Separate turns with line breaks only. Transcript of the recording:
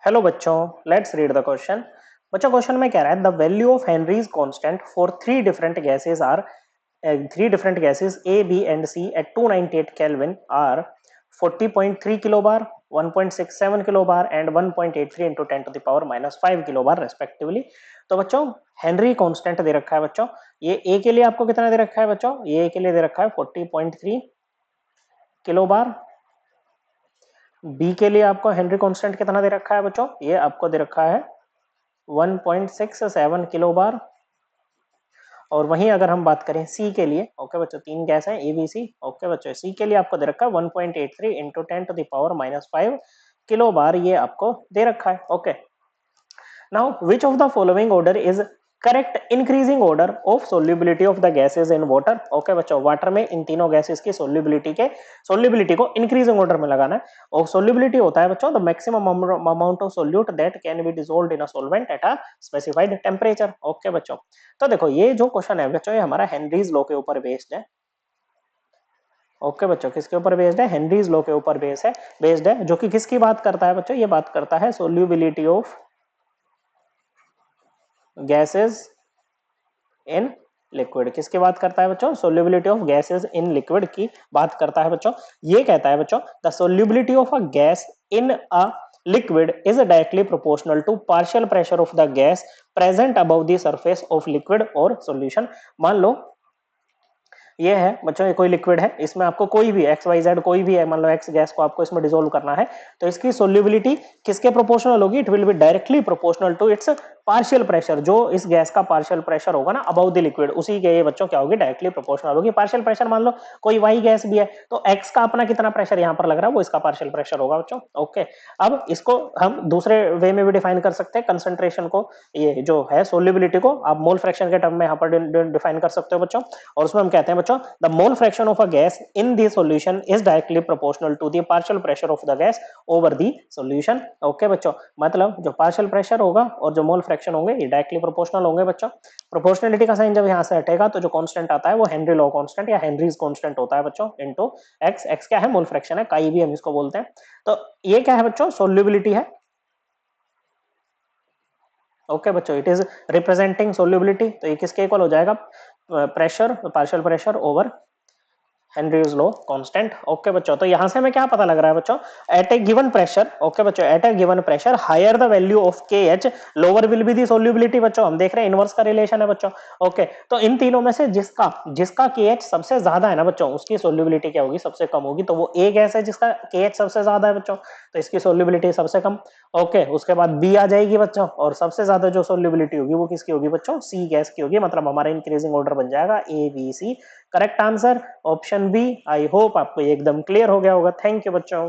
Hello बच्चों, let's read the question. बच्चों question में कह रहा है the value of Henry's constant for three different gases A B and C at 298 kelvin are 40.3 kilo bar, 1.67 kilo bar and 1.83 into 10 to the power -5 kilo bar respectively. तो बच्चों Henry constant दे रखा है बच्चों। ये ए के लिए आपको कितना दे रखा है बच्चों? ये ए के लिए दे रखा है 40.3 किलो बार। बी के लिए आपको हेनरी कांस्टेंट कितना दे रखा है बच्चों? ये आपको दे रखा है 1.67 किलो बार। और वहीं अगर हम बात करें सी के लिए, ओके बच्चों, तीन गैस हैं ए बी सी। ओके बच्चों, सी के लिए आपको दे रखा है 1.83 into 10 to the power -5 kilo bar, ये आपको दे रखा है। Okay, now which of the following order is correct increasing order of solubility of the gases in water. Okay बच्चों, वाटर में इन तीनों गैसेस की सोल्यूबिलिटी को इंक्रीजिंग ऑर्डर में लगाना है। और सोल्यूबिलिटी होता है बच्चों the maximum amount of solute that can be dissolved in a solvent at a specified temperature. Okay बच्चों, तो देखो ये जो क्वेश्चन है बच्चों, ये हमारा हेनरीज लॉ के ऊपर बेस्ड है। ओके बच्चों, किसके ऊपर बेस्ड है? हेनरीज लॉ के ऊपर बेस्ड है, जो कि किसकी बात करता है बच्चों? ये बात करता है solubility of gases in liquid. किसकी बात करता है बच्चों? Solubility of gases in liquid की बात करता है बच्चों। ये कहता है बच्चों the solubility of a gas in a liquid is directly proportional to partial pressure of the gas present above the surface of liquid और सॉल्यूशन। मान लो ये है बच्चों, ये कोई लिक्विड है, इसमें आपको कोई भी एक्स वाई जेड कोई भी है, मान लो एक्स गैस को आपको इसमें डिसोल्व करना है, तो इसकी सोल्यूबिलिटी किसके प्रोपोर्शनल होगी? It will be directly proportional to its partial pressure. जो इस गैस का पार्शियल प्रेशर होगा ना अबाउ द लिक्विड, उसी के ये बच्चों क्या होगी? डायरेक्टली प्रोपोर्शनल होगी। पार्शियल प्रेशर मान लो कोई वाई गैस भी है, तो एक्स का अपना कितना प्रेशर यहाँ पर लग रहा है, वो इसका पार्शियल प्रेशर होगा बच्चों। ओके, अब इसको हम दूसरे वे में भी डिफाइन कर सकते हैं, कंसंट्रेशन को, ये जो है सोल्यूबिलिटी को आप मोल फ्रैक्शन के टर्म में यहाँ पर डिफाइन कर सकते हो बच्चों। और उसमें हम कहते हैं बच्चों the mole fraction of a gas in the solution is directly proportional to the partial pressure of the gas over the solution. Okay बच्चों, मतलब जो पार्शियल प्रेशर होगा और जो मोल फ्रैक्शन होंगे ये डायरेक्टली प्रोपोर्शनल होंगे बच्चों। प्रोपोर्शनलिटी का साइन जब यहाँ से हटेगा तो जो कांस्टेंट आता है वो हेनरी लॉ कांस्टेंट या हेनरीज कांस्टेंट होता है बच्चों, इनटू एक्स। एक्स क्या है? मोल फ्रैक्शन है, काई भी हम इसको बोलते हैं। तो ये क्या है बच्चों? सोल्यूबिलिटी है। ओके बच्चों, इट इज रिप्रेजेंटिंग सोल्यूबिलिटी, तो ये किसके इक्वल हो जाएगा? Pressure, partial pressure over Henry's law constant. Okay बच्चों, तो यहां से हमें क्या पता लग रहा है बच्चों? At a given pressure, okay बच्चों, at a given pressure higher the value of K H lower will be the solubility. बच्चों हम देख रहे हैं इनवर्स का रिलेशन है बच्चों। ओके, तो इन तीनों में से जिसका जिसका के एच सबसे ज्यादा है ना बच्चों, उसकी सोल्यूबिलिटी क्या होगी? सबसे कम होगी। तो वो ए गैस है जिसका के एच सबसे ज्यादा है बच्चों, तो इसकी सोल्यूबिलिटी सबसे कम। ओके, उसके बाद बी आ जाएगी बच्चों, और सबसे ज्यादा जो सोल्यूबिलिटी होगी वो किसकी होगी बच्चों? सी गैस की होगी। मतलब हमारा इंक्रीजिंग ऑर्डर बन जाएगा A B C. Correct answer option B. I hope आपको ये एकदम क्लियर हो गया होगा। थैंक यू बच्चों।